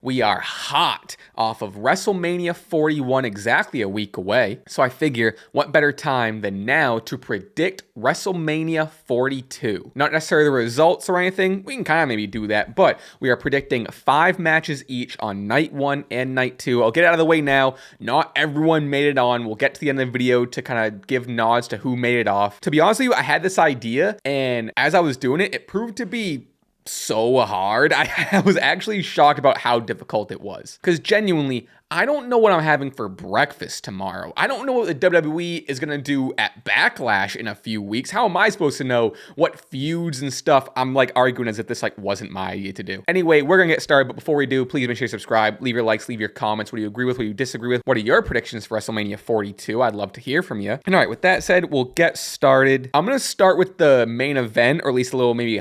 We are hot off of WrestleMania 41, exactly a week away. So I figure what better time than now to predict WrestleMania 42. Not necessarily the results or anything, we can kind of maybe do that, but we are predicting 5 matches each on night 1 and night 2. I'll get it out of the way now. Not everyone made it on. We'll get to the end of the video to kind of give nods to who made it off. To be honest with you, I had this idea, and as I was doing it, it proved to be so hard. I was actually shocked about how difficult it was. Because genuinely, I don't know what I'm having for breakfast tomorrow. I don't know what the WWE is going to do at Backlash in a few weeks. How am I supposed to know what feuds and stuff I'm like arguing as if this like wasn't my idea to do? Anyway, we're going to get started, but before we do, please make sure you subscribe, leave your likes, leave your comments. What do you agree with? What do you disagree with? What are your predictions for WrestleMania 42? I'd love to hear from you. And all right, with that said, we'll get started. I'm going to start with the main event, or at least a little maybe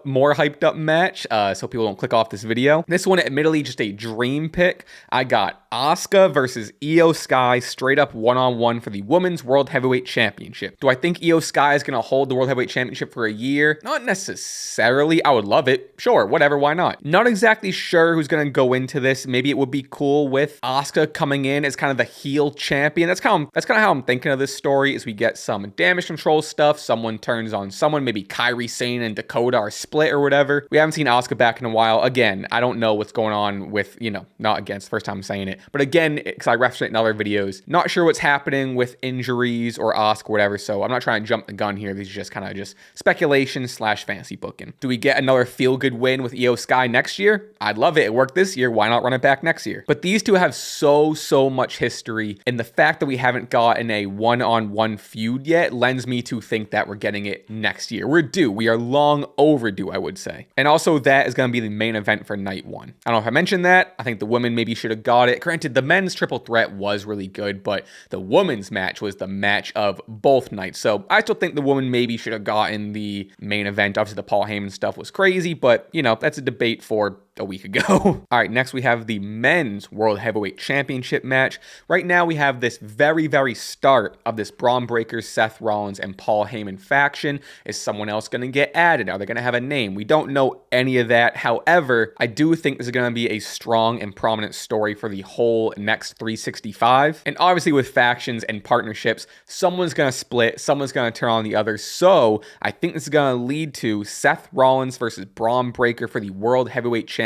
more hyped up match, so people don't click off this video. This one, admittedly, just a dream pick. I got Asuka versus Io Sky straight up one-on-one for the Women's World Heavyweight Championship. Do I think Io Sky is going to hold the World Heavyweight Championship for a year? Not necessarily. I would love it. Sure, whatever, why not? Not exactly sure who's going to go into this. Maybe it would be cool with Asuka coming in as kind of the heel champion. That's kind of how I'm thinking of this story, is we get some damage control stuff, someone turns on someone, maybe Kairi Sane and Dakota are split or whatever. We haven't seen Asuka back in a while. Again, I don't know what's going on with, not against, first time I'm saying it. But again, because I referenced it in other videos, not sure what's happening with injuries or Asuka or whatever, so I'm not trying to jump the gun here. These are just kind of just speculation / fantasy booking. Do we get another feel-good win with Io Sky next year? I'd love it. It worked this year. Why not run it back next year? But these two have so much history, and the fact that we haven't gotten a one-on-one feud yet lends me to think that we're getting it next year. We're due. We are long overdue, I would say. And also, that is going to be the main event for night 1. I don't know if I mentioned that. I think the women maybe should have got it. Granted, the men's triple threat was really good, but the women's match was the match of both nights. So I still think the woman maybe should have gotten the main event. Obviously, the Paul Heyman stuff was crazy, but, that's a debate for a week ago. All right, next we have the men's World Heavyweight Championship match. Right now we have this very start of this Braun Breakers, Seth Rollins, and Paul Heyman faction. Is someone else going to get added? Are they going to have a name? We don't know any of that. However, I do think this is going to be a strong and prominent story for the whole next 365. And obviously with factions and partnerships, someone's going to split, someone's going to turn on the other. So I think this is going to lead to Seth Rollins versus Braun Breaker for the World Heavyweight Championship.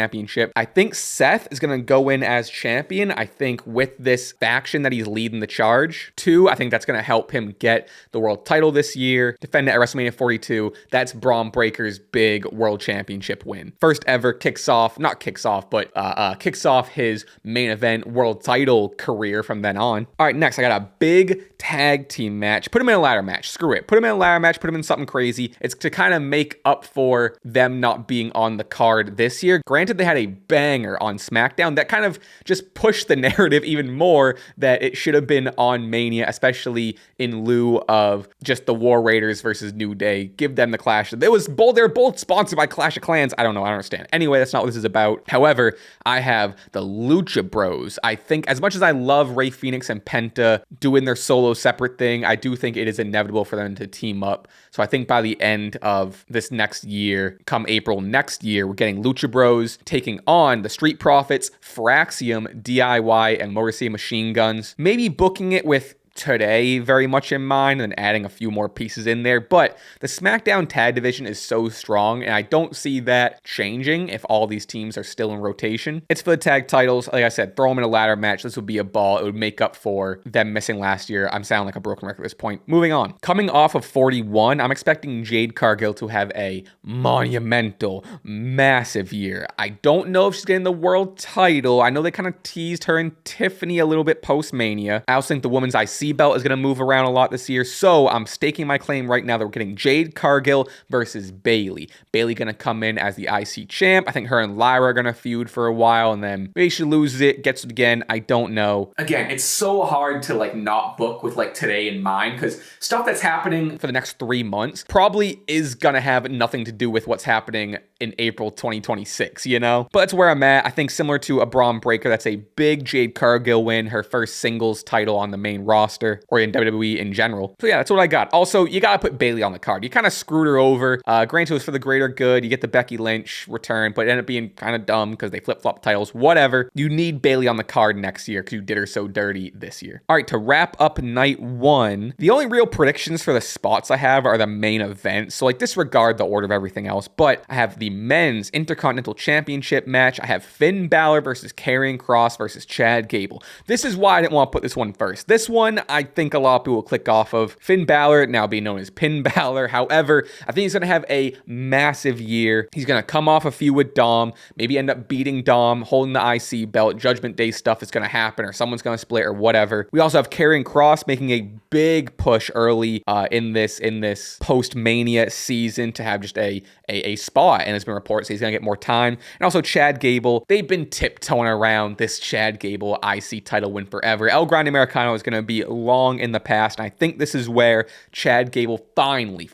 I think Seth is going to go in as champion. I think with this faction that he's leading the charge to, I think that's going to help him get the world title this year, defend it at WrestleMania 42. That's Braun Breaker's big world championship win. First ever kicks off his main event world title career from then on. All right, next I got a big tag team match. Put him in a ladder match. Screw it. Put him in a ladder match. Put him in something crazy. It's to kind of make up for them not being on the card this year. Granted, they had a banger on SmackDown that kind of just pushed the narrative even more that it should have been on Mania, especially in lieu of just the War Raiders versus New Day. Give them the Clash. They're both sponsored by Clash of Clans. I don't know. I don't understand. Anyway, that's not what this is about. However, I have the Lucha Bros. I think as much as I love Rey Fenix and Penta doing their solo separate thing, I do think it is inevitable for them to team up. So I think by the end of this next year, come April next year, we're getting Lucha Bros taking on the Street Profits, Fraxium, DIY, and Motor City Machine Guns. Maybe booking it with Today very much in mind and adding a few more pieces in there, but the SmackDown tag division is so strong and I don't see that changing if all these teams are still in rotation. It's for the tag titles. Like I said, throw them in a ladder match. This would be a ball. It would make up for them missing last year. I'm sounding like a broken record at this point. Moving on. Coming off of 41, I'm expecting Jade Cargill to have a monumental, massive year. I don't know if she's getting the world title. I know they kind of teased her and Tiffany a little bit post-Mania. I also think the women's IC belt is going to move around a lot this year, so I'm staking my claim right now that we're getting Jade Cargill versus Bayley. Bayley going to come in as the IC champ. I think her and Lyra are going to feud for a while, and then maybe she loses it, gets it again. I don't know. Again, it's so hard to not book with today in mind, because stuff that's happening for the next 3 months probably is going to have nothing to do with what's happening in April 2026, you know? But that's where I'm at. I think similar to a Braun Breaker, that's a big Jade Cargill win, her first singles title on the main roster, or in WWE in general. So yeah, that's what I got. Also, you gotta put Bayley on the card. You kind of screwed her over. Granted, it was for the greater good. You get the Becky Lynch return, but it ended up being kind of dumb because they flip-flop titles. Whatever. You need Bayley on the card next year because you did her so dirty this year. All right, to wrap up night one, the only real predictions for the spots I have are the main event. So like disregard the order of everything else, but I have the men's Intercontinental Championship match. I have Finn Balor versus Karrion Kross versus Chad Gable. This is why I didn't want to put this one first. This one, I think a lot of people will click off of. Finn Balor, now being known as Pin Balor. However, I think he's going to have a massive year. He's going to come off a feud with Dom, maybe end up beating Dom, holding the IC belt. Judgment Day stuff is going to happen, or someone's going to split or whatever. We also have Karrion Kross making a big push early in this post-Mania season to have just a spot, and it's been reported so he's going to get more time. And also Chad Gable, they've been tiptoeing around this Chad Gable IC title win forever. El Grande Americano is going to be long in the past, and I think this is where Chad Gable finally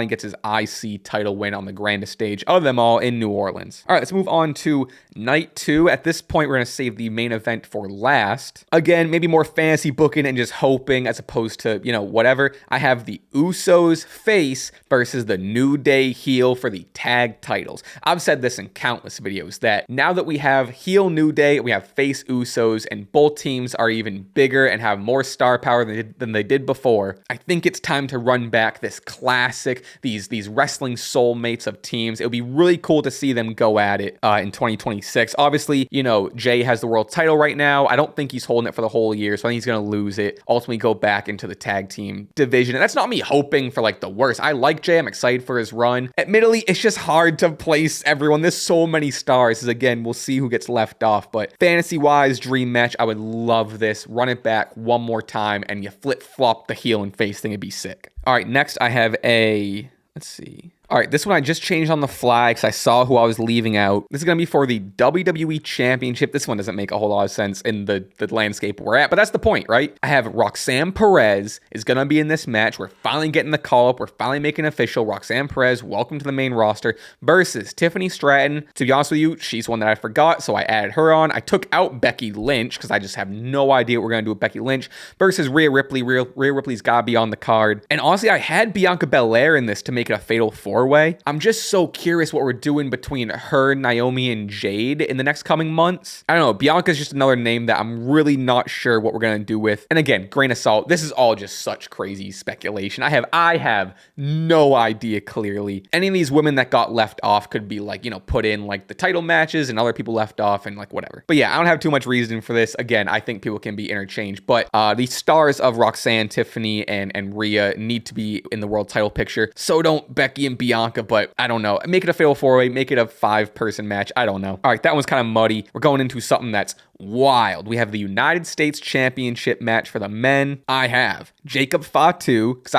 gets his IC title win on the grandest stage of them all in New Orleans. All right, let's move on to night two. At this point, we're going to save the main event for last. Again, maybe more fantasy booking and just hoping as opposed to, you know, whatever. I have the Usos face versus the New Day heel for the tag titles. I've said this in countless videos that now that we have heel New Day, we have face Usos, and both teams are even bigger and have more star power than they did before, I think it's time to run back this classic, these wrestling soulmates of teams. It would be really cool to see them go at it in 2026. Obviously, you know, Jay has the world title right now. I don't think he's holding it for the whole year, so I think he's going to lose it, ultimately go back into the tag team division. And that's not me hoping for like the worst. I like Jay. I'm excited for his run. Admittedly, it's just hard to place everyone. There's so many stars. Again, we'll see who gets left off, but fantasy-wise, dream match, I would love this. Run it back one more time, and you flip-flop the heel and face thing. It'd be sick. All right, next I have let's see. All right, this one I just changed on the fly because I saw who I was leaving out. This is going to be for the WWE Championship. This one doesn't make a whole lot of sense in the landscape we're at, but that's the point, right? I have Roxanne Perez is going to be in this match. We're finally getting the call-up. We're finally making it official. Roxanne Perez, welcome to the main roster, versus Tiffany Stratton. To be honest with you, she's one that I forgot, so I added her on. I took out Becky Lynch because I just have no idea what we're going to do with Becky Lynch, versus Rhea Ripley. Rhea Ripley's got to be on the card. And honestly, I had Bianca Belair in this to make it a fatal four-way. I'm just so curious what we're doing between her, Naomi, and Jade in the next coming months. I don't know. Bianca's just another name that I'm really not sure what we're going to do with. And again, grain of salt, this is all just such crazy speculation. I have no idea clearly. Any of these women that got left off could be like, you know, put in like the title matches and other people left off and like whatever. But yeah, I don't have too much reason for this. Again, I think people can be interchanged, but the stars of Roxanne, Tiffany, and Rhea need to be in the world title picture. So don't Becky and Bianca, but I don't know. Make it a fatal four-way, make it a 5-person match. I don't know. All right, that one's kind of muddy. We're going into something that's wild. We have the United States Championship match for the men. I have Jacob Fatu, because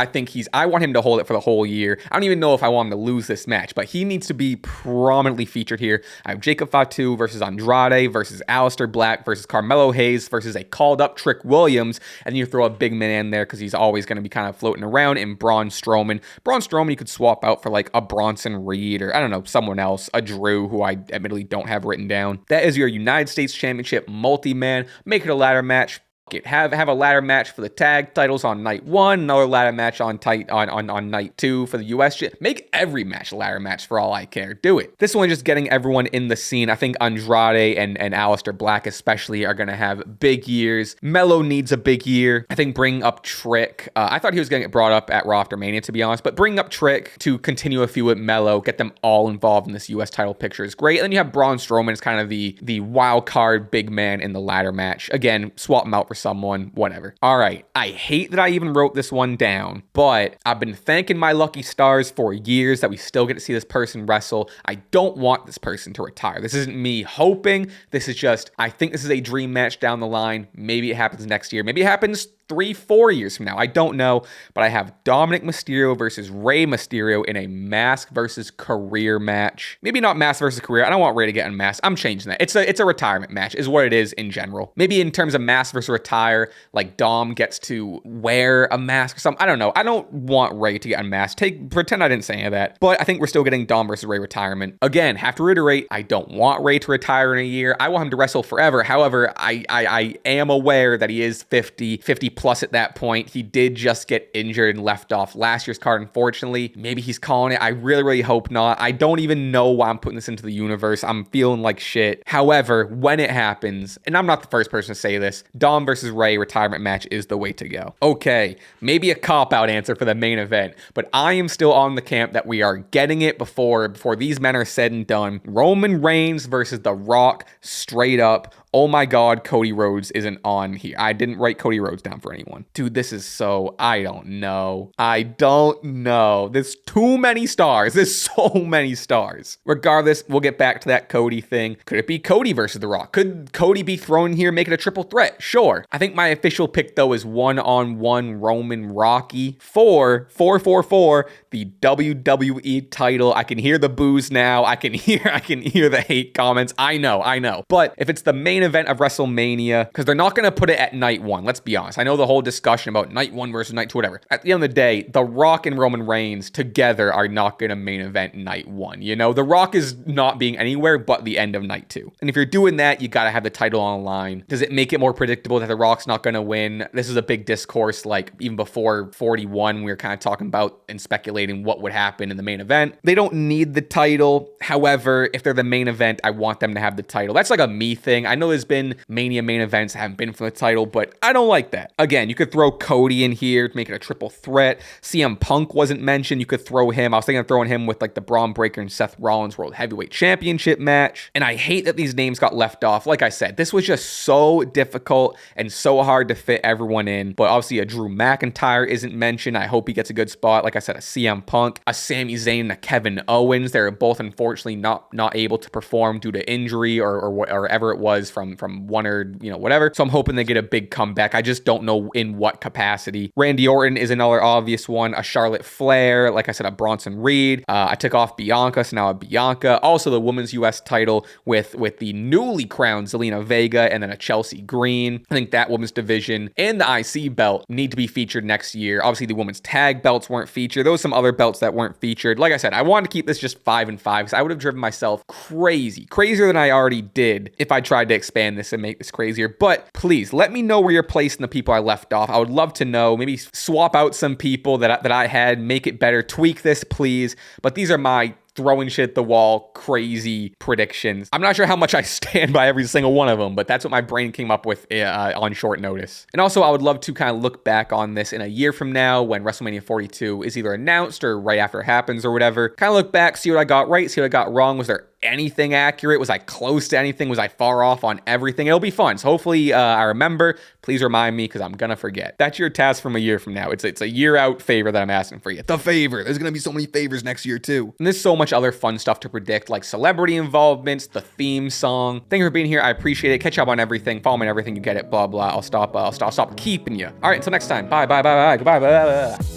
I want him to hold it for the whole year. I don't even know if I want him to lose this match, but he needs to be prominently featured here. I have Jacob Fatu versus Andrade versus Aleister Black versus Carmelo Hayes versus a called up Trick Williams, and then you throw a big man in there because he's always going to be kind of floating around, in Braun Strowman. Braun Strowman you could swap out for like a Bronson Reed, or I don't know, someone else, a Drew, who I admittedly don't have written down. That is your United States Championship multi-man. Make it a ladder match. Have a ladder match for the tag titles on night one, another ladder match on night two for the US. Make every match a ladder match for all I care. Do it. This one just getting everyone in the scene. I think Andrade and Aleister Black especially are going to have big years. Melo needs a big year. I think bringing up Trick. I thought he was going to get brought up at Raw after Mania, to be honest, but bringing up Trick to continue a feud with Melo, get them all involved in this US title picture is great. And then you have Braun Strowman as kind of the wild card big man in the ladder match. Again, swap him out for someone, whatever. All right, I hate that I even wrote this one down, but I've been thanking my lucky stars for years that we still get to see this person wrestle. I don't want this person to retire. This isn't me hoping. This is just, I think this is a dream match down the line. Maybe it happens next year. Maybe it happens 3-4 years from now. I don't know, but I have Dominic Mysterio versus Rey Mysterio in a mask versus career match. Maybe not mask versus career. I don't want Rey to get unmasked. I'm changing that. It's a retirement match is what it is in general. Maybe in terms of mask versus retire, like Dom gets to wear a mask or something. I don't know. I don't want Ray to get unmasked. Pretend I didn't say any of that. But I think we're still getting Dom versus Ray retirement. Again, have to reiterate, I don't want Ray to retire in a year. I want him to wrestle forever. However, I am aware that he is 50 plus at that point. He did just get injured and left off last year's card, unfortunately. Maybe he's calling it. I really hope not. I don't even know why I'm putting this into the universe. I'm feeling like shit. However, when it happens, and I'm not the first person to say this, Dom versus Ray retirement match is the way to go. Okay, maybe a cop-out answer for the main event, but I am still on the camp that we are getting it before these men are said and done. Roman Reigns versus The Rock, straight up. Oh my God, Cody Rhodes isn't on here. I didn't write Cody Rhodes down for anyone. Dude, this is so, I don't know. There's too many stars. There's so many stars. Regardless, we'll get back to that Cody thing. Could it be Cody versus The Rock? Could Cody be thrown in here, make it a triple threat? Sure. I think my official pick, though, is one-on-one Roman Rocky for the WWE title. I can hear the boos now. I can hear the hate comments. I know. But if it's the main event of WrestleMania, because they're not going to put it at night one, let's be honest. I know the whole discussion about night one versus night two, whatever. At the end of the day, The Rock and Roman Reigns together are not going to main event night one. You know, The Rock is not being anywhere but the end of night two. And if you're doing that, you got to have the title on the line. Does it make it more predictable that The Rock's not going to win? This is a big discourse, like even before 41, we were kind of talking about and speculating what would happen in the main event. They don't need the title. However, if they're the main event, I want them to have the title. That's like a me thing. I know there's been Mania main events that haven't been for the title, but I don't like that. Again, you could throw Cody in here to make it a triple threat. CM Punk wasn't mentioned. You could throw him. I was thinking of throwing him with like the Braun Breaker and Seth Rollins World Heavyweight Championship match. And I hate that these names got left off. Like I said, this was just so difficult and so hard to fit everyone in. But obviously a Drew McIntyre isn't mentioned. I hope he gets a good spot. Like I said, a CM Punk, a Sami Zayn, and a Kevin Owens. They're both unfortunately not able to perform due to injury or whatever it was from one or, whatever. So I'm hoping they get a big comeback. I just don't know in what capacity. Randy Orton is another obvious one. A Charlotte Flair, like I said, a Bronson Reed. I took off Bianca, so now a Bianca. Also the women's US title with the newly crowned Zelina Vega and then a Chelsea Green. I think that women's division and the IC belt need to be featured next year. Obviously the women's tag belts weren't featured. There was some other belts that weren't featured. Like I said, I wanted to keep this just 5 and 5 because I would have driven myself crazier than I already did if I tried to expand this and make this crazier. But please let me know where you're placing the people I left off. I would love to know. Maybe swap out some people that I had, make it better, tweak this, please. But these are my throwing shit at the wall, crazy predictions. I'm not sure how much I stand by every single one of them, but that's what my brain came up with on short notice. And also, I would love to kind of look back on this in a year from now when WrestleMania 42 is either announced or right after it happens or whatever. Kind of look back, see what I got right, see what I got wrong. Was there anything accurate? Was I close to anything? Was I far off on everything? It'll be fun. So hopefully I remember. Please remind me because I'm gonna forget. That's your task from a year from now. It's a year out favor that I'm asking for you. The favor. There's gonna be so many favors next year too. And there's so much other fun stuff to predict, like celebrity involvements, the theme song. Thank you for being here. I appreciate it. Catch up on everything. Follow me on everything. You get it. Blah blah. I'll stop keeping you. All right. Until next time. Bye. Goodbye. Bye.